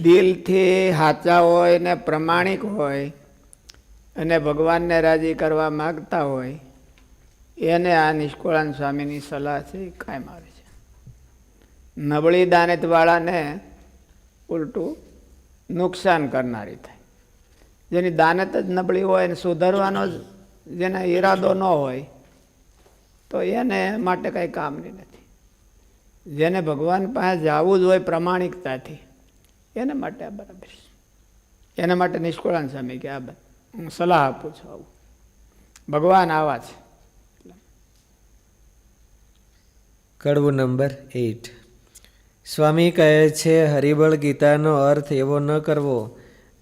દિલથી સાચા હોય ને પ્રમાણિક હોય અને ભગવાનને રાજી કરવા માગતા હોય એને આ નિષ્કુળાનંદ સ્વામીની સલાહ છે એ કાયમ આવે છે. નબળી દાનતવાળાને ઉલટું નુકસાન કરનારી થાય. જેની દાનત જ નબળી હોય અને સુધારવાનો જ જેને ઈરાદો ન હોય તો એને માટે કંઈ કામની નથી. જેને ભગવાન પાસે જવું જ હોય પ્રમાણિકતાથી એને માટે આ બરાબર છે. એના માટે નિષ્કુળાનંદ સ્વામી કે આ હું સલાહ આપું છું. આવું ભગવાન આવા છે. કડવું નંબર 8. સ્વામી કહે છે, હરિબળ ગીતાનો અર્થ એવો ન કરવો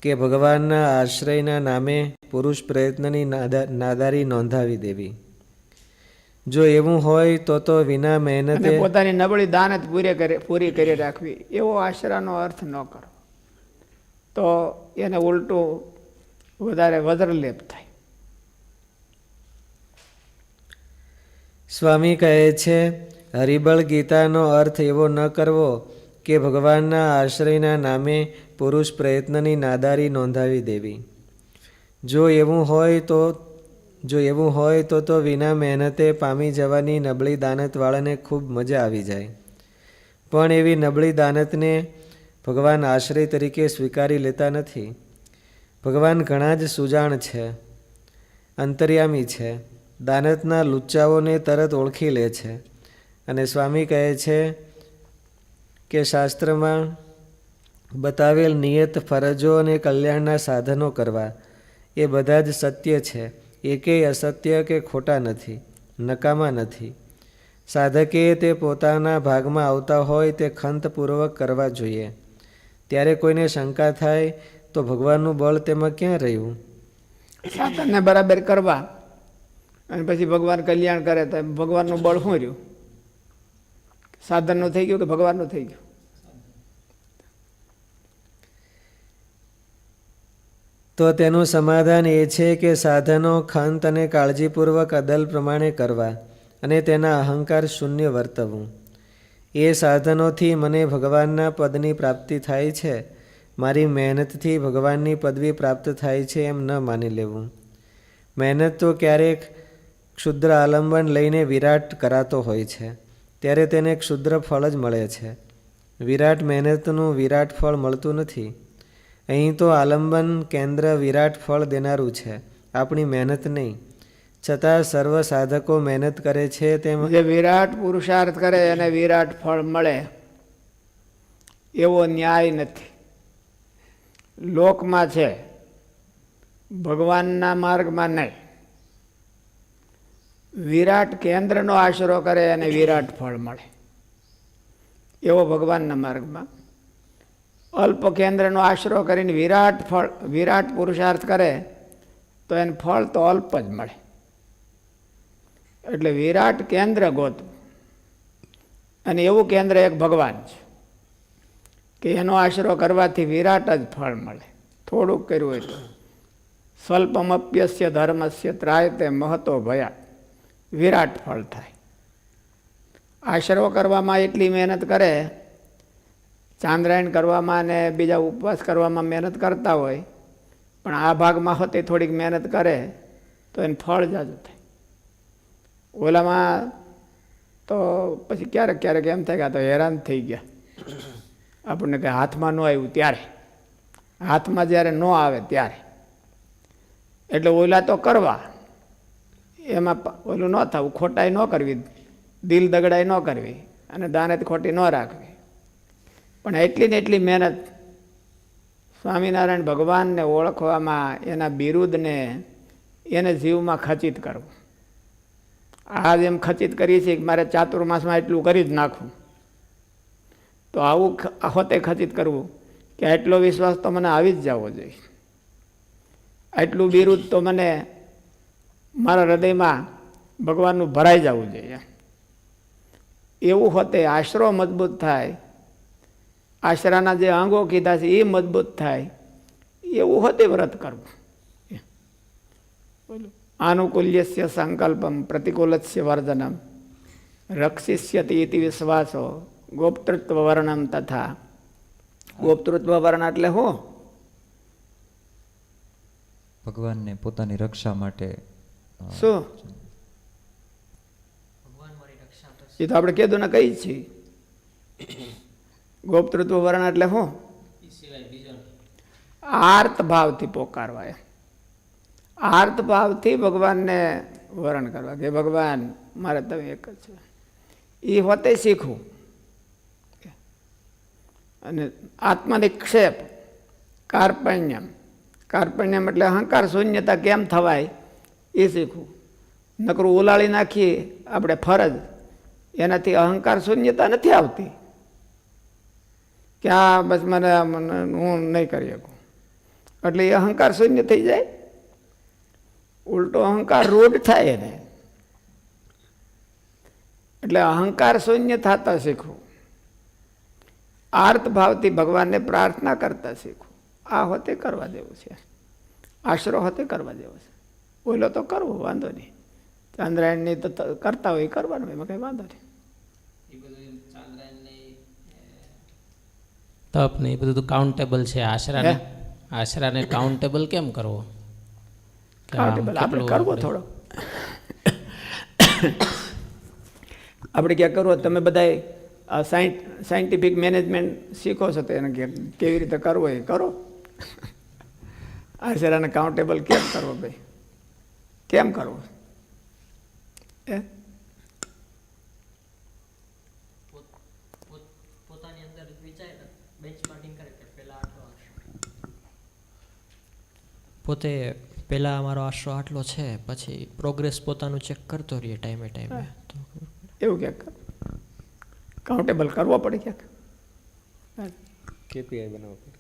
કે ભગવાનના આશ્રયના નામે પુરુષ પ્રયત્નની નાદારી નોંધાવી દેવી. જો એવું હોય તો વિના મહેનતે પોતાની નબળી દાનત પૂરી કરી રાખવી એવો આશરાનો અર્થ ન કરો તો એને ઉલટું વધારે વજ્રલેપ થાય. સ્વામી કહે છે, હરિબળ ગીતાનો અર્થ એવો ન કરવો કે ભગવાનના આશ્રયના નામે પુરુષ પ્રયત્નની નાદારી નોંધાવી દેવી. જો એવું હોય તો વિના મહેનતે પામી જવાની નબળી દાનતવાળાને ખૂબ મજા આવી જાય. પણ એવી નબળી દાનતને ભગવાન આશ્રય તરીકે સ્વીકારી લેતા નથી. ભગવાન ઘણા જ સુજાણ છે, અંતર્યામી છે. દાનતના લુચ્ચાઓને તરત ઓળખી લે છે. અને સ્વામી કહે છે કે શાસ્ત્રમાં બતાવેલ નિયત ફરજો અને કલ્યાણના સાધનો કરવા એ બધા જ સત્ય છે. એકેય અસત્ય કે ખોટા નથી, નકામા નથી. સાધકે તે પોતાના ભાગમાં આવતા હોય તે ખંતપૂર્વક કરવા જોઈએ. ત્યારે કોઈને શંકા થાય તો ભગવાનનું બળ તેમાં ક્યાં રહ્યું? સાધનને બરાબર કરવા અને પછી ભગવાન કલ્યાણ કરે તો ભગવાનનું બળ શું રહ્યું? સાધનનું થઈ ગયું કે ભગવાનનું થઈ ગયું? તો તેનું સમાધાન એ છે કે સાધનો ખંત અને કાળજીપૂર્વક અદલ પ્રમાણે કરવા અને તેના અહંકાર શૂન્ય વર્તવું. એ સાધનોથી મને ભગવાનના પદની પ્રાપ્તિ થાય છે, મારી મહેનતથી ભગવાનની પદવી પ્રાપ્ત થાય છે એમ ન માની લેવું. મહેનત તો ક્યારેક ક્ષુદ્ર આલંબન લઈને વિરાટ કરાતો હોય છે, ત્યારે તેને ક્ષુદ્ર ફળ જ મળે છે. વિરાટ મહેનતનું વિરાટ ફળ મળતું નથી. અહીં તો આલંબન કેન્દ્ર વિરાટ ફળ દેનારું છે, આપણી મહેનત નહીં. છતાં સર્વ સાધકો મહેનત કરે છે તેમ જે વિરાટ પુરુષાર્થ કરે અને વિરાટ ફળ મળે એવો ન્યાય નથી. લોકમાં છે, ભગવાનના માર્ગમાં નહીં. વિરાટ કેન્દ્રનો આશરો કરે અને વિરાટ ફળ મળે એવો ભગવાનના માર્ગમાં. અલ્પ કેન્દ્રનો આશરો કરીને વિરાટ પુરુષાર્થ કરે તો એને ફળ તો અલ્પ જ મળે. એટલે વિરાટ કેન્દ્ર ગોતવું, અને એવું કેન્દ્ર એક ભગવાન છે કે એનો આશરો કરવાથી વિરાટ જ ફળ મળે. થોડુંક કર્યું હોય તો સ્વલ્પમપ્યસ્ય ધર્મસ્ય ત્રાયતે મહતો ભયા, વિરાટ ફળ થાય. આશરો કરવામાં એટલી મહેનત કરે, ચાંદ્રાયણ કરવામાં ને બીજા ઉપવાસ કરવામાં મહેનત કરતા હોય, પણ આ ભાગમાં હોતી થોડીક મહેનત કરે તો એને ફળ જાજુ થાય. ઓલામાં તો પછી ક્યારેક ક્યારેક એમ થાય કે આ તો હેરાન થઈ ગયા, આપણને કંઈ હાથમાં ન આવ્યું ત્યારે, હાથમાં જ્યારે ન આવે ત્યારે. એટલે ઓલા તો કરવા, એમાં ઓલું ન થવું, ખોટાઈ ન કરવી, દિલ દગડાઈ ન કરવી અને દાનત ખોટી ન રાખવી. પણ એટલી ને એટલી મહેનત સ્વામિનારાયણ ભગવાનને ઓળખવામાં, એના બિરુદને એને જીવમાં ખચિત કરવું. આજ એમ ખચિત કરીએ છીએ કે મારે ચાતુર્માસમાં એટલું કરી જ નાખવું, તો આવું હોતે ખચિત કરવું કે આટલો વિશ્વાસ તો મને આવી જ જવો જોઈએ, આટલું બિરુદ તો મને મારા હૃદયમાં ભગવાનનું ભરાઈ જવું જોઈએ. એવું હોતે આશરો મજબૂત થાય, આશરાના જે અંગો કીધા છે એ મજબૂત થાય, એવું હોતે વ્રત કરવું. આનુકૂલ્યસ્ય સંકલ્પમ પ્રતિકૂલસ્ય વર્જનમ રક્ષિષ્યતિ ઇતિ વિશ્વાસો ગોપ્તૃત્વ વર્ણમ તથા ગોપતૃત્વ વરણ એટલે શું? ભગવાનને પોતાની રક્ષા માટે શું? એ તો આપણે કીધું ને કઈ જ છીએ. ગોપતૃત્વ વરણ એટલે શું? આર્ત ભાવથી પોકારવા એમ. આર્ત ભાવથી ભગવાનને વરણ કરવા કે ભગવાન મારે તમે એક જ છે. એ હોતે શીખવું. અને આત્મનિક્ષેપ કાર્પણ્યમ. કાર્પણ્યમ એટલે અહંકાર શૂન્યતા કેમ થવાય એ શીખવું. નકરું ઉલાળી નાખીએ આપણે ફરજ, એનાથી અહંકાર શૂન્યતા નથી આવતી કે આ બસ મને હું નહીં કરી શકું એટલે એ અહંકાર શૂન્ય થઈ જાય. ઉલટો અહંકાર રૂઢ થાય એને. એટલે અહંકાર શૂન્ય થતા શીખવું. આર્ત ભાવથી ભગવાનને પ્રાર્થના કરતા શીખવું. આ હોતે કરવા જેવું છે. આશરો હોતે કરવા જેવો છે. બોલો તો કરવું, વાંધો નહીં. ચાંદ્રાયણની તો કરતા હોય કરવાનું, એમાં કંઈ વાંધો નહીં. તપ ને એ બધું તો કાઉન્ટેબલ છે. આશરાને કાઉન્ટેબલ કેમ કરવો? કાઉન્ટેબલ આપણે કરવો થોડો. આપણે ક્યાં કરવો? તમે બધા સાયન્ટિફિક મેનેજમેન્ટ શીખો છો તો એને કેવી રીતે કરવો એ કરો. આશરાને કાઉન્ટેબલ કેમ કરવો ભાઈ? કેમ કરવો? પોતે પહેલાં અમારો આશરો આટલો છે, પછી પ્રોગ્રેસ પોતાનું ચેક કરતો રહીએ ટાઈમે ટાઈમે. એવું ક્યાંક કાઉન્ટેબલ કરવો પડે ક્યાંક. કેપીઆઈ બનાવવું પડે.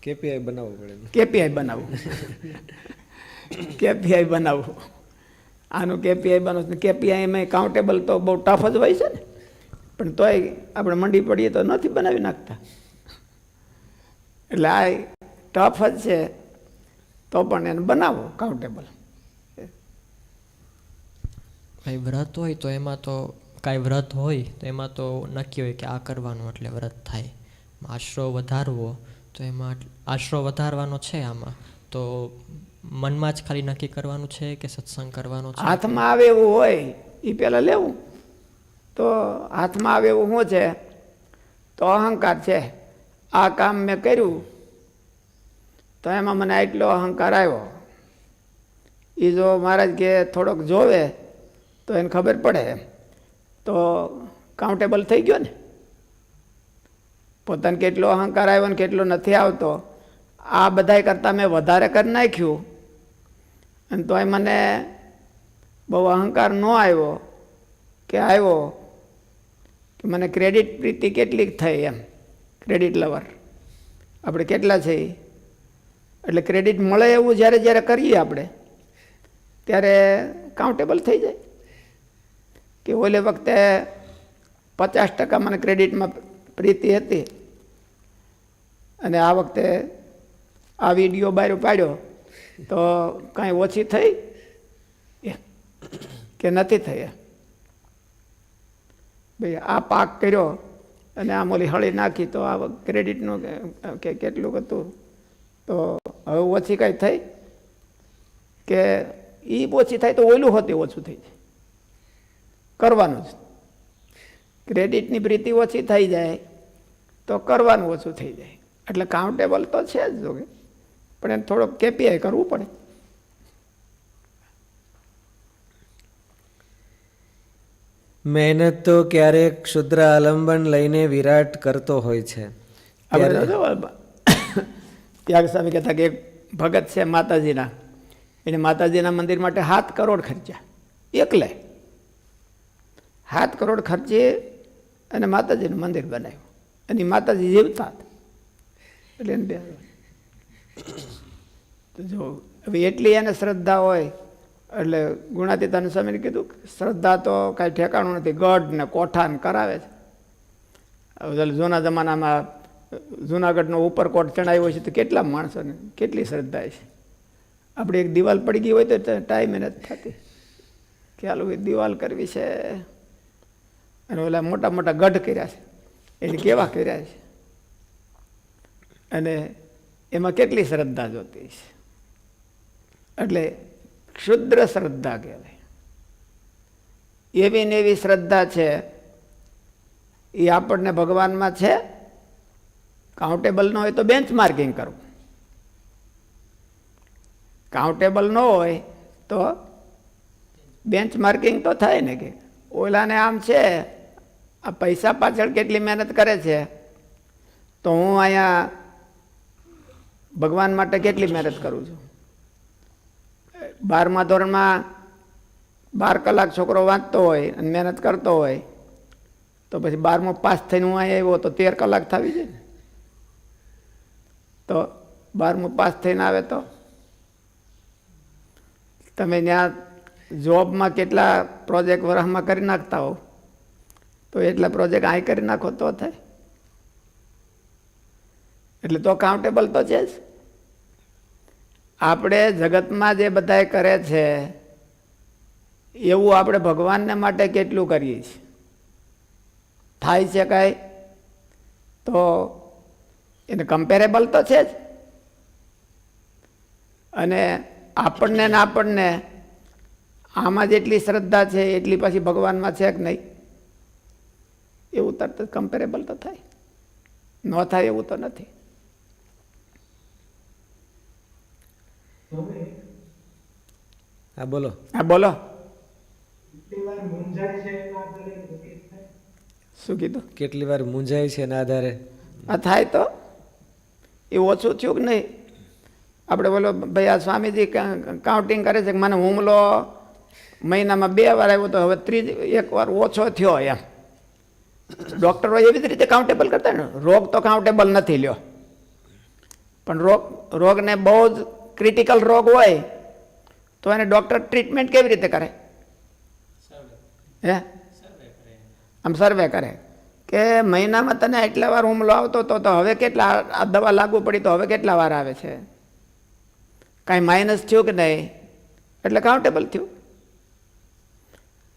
કેપીઆઈ બનાવવું પડે. કેપીઆઈ બનાવવું. કેપીઆઈ બનાવવું. આનું કેપીઆઈ બનાવવું. કેપીઆઈ એમાં કાઉન્ટેબલ તો બહુ ટફ જ હોય છે ને, પણ તોય આપણે મંડી પડીએ તો નથી બનાવી નાખતા. એટલે આ ટફ જ છે, તો પણ એને બનાવો કાઉન્ટેબલ. ભાઈ વ્રત હોય તો એમાં તો કાંઈ વ્રત હોય તો એમાં તો નક્કી હોય કે આ કરવાનું એટલે વ્રત થાય. આશરો વધારવો તો એમાં આશરો વધારવાનો છે, આમાં તો મનમાં જ ખાલી નક્કી કરવાનું છે કે સત્સંગ કરવાનો છે? હાથમાં આવે એવું હોય એ પહેલાં લેવું. તો હાથમાં આવે એવું શું છે? તો અહંકાર છે. આ કામ મેં કર્યું તો એમાં મને આટલો અહંકાર આવ્યો. એ જો મહારાજ કે થોડોક જોવે તો એને ખબર પડે તો કાઉન્ટેબલ થઈ ગયો ને. પોતાને કેટલો અહંકાર આવ્યો ને કેટલો નથી આવતો, આ બધાય કરતાં મેં વધારે કરી નાખ્યું અને તોય મને બહુ અહંકાર ન આવ્યો કે આવ્યો કે મને ક્રેડિટ પ્રીતિ કેટલીક થઈ એમ. ક્રેડિટ લવર આપણે કેટલા છે. એટલે ક્રેડિટ મળે એવું જ્યારે જ્યારે કરીએ આપણે ત્યારે કાઉન્ટેબલ થઈ જાય કે ઓલે વખતે 50% મને ક્રેડિટમાં પ્રીતિ હતી અને આ વખતે આ વિડીયો બહાર પાડ્યો તો કાંઈ ઓછી થઈ કે નથી થઈ. ભાઈ આ પાક કર્યો અને આમ ઓલી હળી નાખી તો આ ક્રેડિટનું કે કેટલું હતું તો હવે ઓછી કાંઈ થઈ કે એ ઓછી થાય તો ઓલું હોતી ઓછું થઈ જાય. કરવાનું જ. ક્રેડિટની પ્રીતિ ઓછી થઈ જાય તો કરવાનું ઓછું થઈ જાય. એટલે કાઉન્ટેબલ તો છે જ જોકે, પણ એને થોડોક કેપીઆઈ કરવું પડે. મહેનત તો ક્યારેક ક્ષુદ્ર આલંબન લઈને વિરાટ કરતો હોય છે. ત્યાગ સ્વામી કહેતા કે એક ભગત છે માતાજીના, એને માતાજીના મંદિર માટે 7 કરોડ ખર્ચ્યા. એકલે 7 કરોડ ખર્ચે અને માતાજીનું મંદિર બનાવ્યું. અને માતાજી જીવતા હતા એટલે એને તો જો હવે એટલી એને શ્રદ્ધા હોય એટલે ગુણાતીતાનંદ સ્વામીને કીધું શ્રદ્ધા તો કાંઈ ઠેકાણું નથી, ગઢ ને કોઠાને કરાવે છે. હવે જૂના જમાનામાં જૂનાગઢનો ઉપરકોટ ચણાવ્યો છે તો કેટલા માણસોને કેટલી શ્રદ્ધા છે. આપણે એક દિવાલ પડી ગઈ હોય તો ટાઈમે નથી થતી કે હાલો દિવાલ કરવી છે. અને ઓલા મોટા મોટા ગઢ કર્યા છે એને કેવા કર્યા છે. અને એમાં કેટલી શ્રદ્ધા જોતી છે. એટલે ક્ષુદ્ર શ્રદ્ધા કહેવાય. એવી ને એવી શ્રદ્ધા છે એ આપણને ભગવાનમાં છે. કાઉન્ટેબલ ન હોય તો બેન્ચમાર્કિંગ કરવું, કાઉન્ટેબલ ન હોય તો બેન્ચમાર્કિંગ તો થાય ને કે ઓલાને આમ છે, આ પૈસા પાછળ કેટલી મહેનત કરે છે, તો હું અહીંયા ભગવાન માટે કેટલી મહેનત કરું છું. 12મા ધોરણમાં 12 કલાક છોકરો વાંચતો હોય અને મહેનત કરતો હોય તો પછી 12મું પાસ થઈને હું અહીંયા આવ્યો તો 13 કલાક થવી જાય ને. તો 12મું પાસ થઈને આવે તો તમે ત્યાં જોબમાં કેટલા પ્રોજેક્ટ વરસમાં કરી નાખતા હો તો એટલા પ્રોજેક્ટ અહીં કરી નાખો તો થાય. એટલે તો કાઉન્ટેબલ તો છે જ. આપણે જગતમાં જે બધાએ કરે છે એવું આપણે ભગવાનને માટે કેટલું કરીએ છીએ? થાય છે કાંઈ? તો એને કમ્પેરેબલ તો છે જ. અને આપણને ને આપણને આમાં જેટલી શ્રદ્ધા છે એટલી પછી ભગવાનમાં છે કે નહીં, એવું તરત જ કમ્પેરેબલ તો થાય. ન થાય એવું તો નથી. હા બોલો. હા બોલો. શું કીધું? કેટલી વાર મૂંઝાય છે એના આધારે આ થાય તો એ ઓછું થયું કે નહીં? આપણે બોલો ભાઈ આ સ્વામીજી કાઉન્ટિંગ કરે છે કે મને હુમલો મહિનામાં 2 વાર આવ્યો તો હવે 1 વાર ઓછો થયો એમ. ડૉક્ટરો એવી જ રીતે કાઉન્ટેબલ કરતા ને. રોગ તો કાઉન્ટેબલ નથી લ્યો, પણ રોગને બહુ જ ક્રિટિકલ રોગ હોય તો એને ડૉક્ટર ટ્રીટમેન્ટ કેવી રીતે કરે? હે આમ સર્વે કરે કે મહિનામાં તને એટલા વાર હુમલો આવતો તો હવે કેટલા આ દવા લાગુ પડી તો હવે કેટલા વાર આવે છે? કાંઈ માઇનસ થયું કે નહીં? એટલે કાઉન્ટેબલ થયું.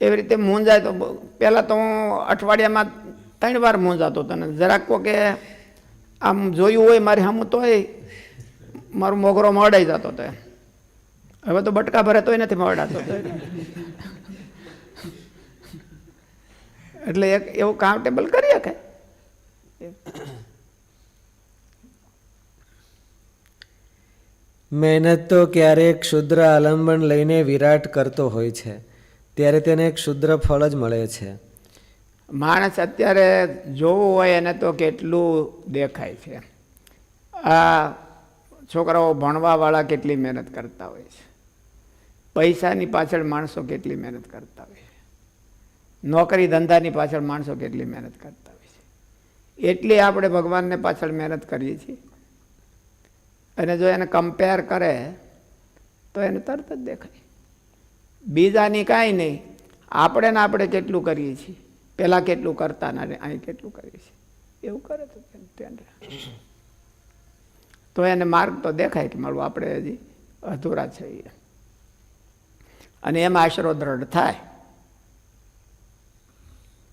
એવી રીતે મૂંઝાય તો પહેલાં તો હું અઠવાડિયામાં 3 વાર મૂંઝાતો હતો ને જરાક કહો કે આમ જોયું હોય મારી હમું તોય મારું મોગરો મરડાઈ જતો હતો. હવે તો બટકા ભરે તોય નથી મરડાતો. એટલે એક એવું કાઉન્ટેબલ કરી શકે. મહેનત તો ક્યારેક ક્ષુદ્ર આલંબન લઈને વિરાટ કરતો હોય છે, ત્યારે તેને ક્ષુદ્ર ફળ જ મળે છે. માણસ અત્યારે જોવું હોય એને તો કેટલું દેખાય છે. આ છોકરાઓ ભણવાવાળા કેટલી મહેનત કરતા હોય છે, પૈસાની પાછળ માણસો કેટલી મહેનત કરતા હોય છે, નોકરી ધંધાની પાછળ માણસો કેટલી મહેનત કરતા હોય છે. એટલી આપણે ભગવાનને પાછળ મહેનત કરીએ છીએ. અને જો એને કમ્પેર કરે તો એને તરત જ દેખાય. બીજાની કાંઈ નહીં, આપણે ને આપણે કેટલું કરીએ છીએ, પહેલાં કેટલું કરતા ને અહીં કેટલું કરીએ છીએ, એવું કરે તો ધ્યાન રાખે તો એને માર્ગ તો દેખાય કે મારું આપણે હજી અધૂરા છીએ. અને એમાં આશરો દ્રઢ થાય.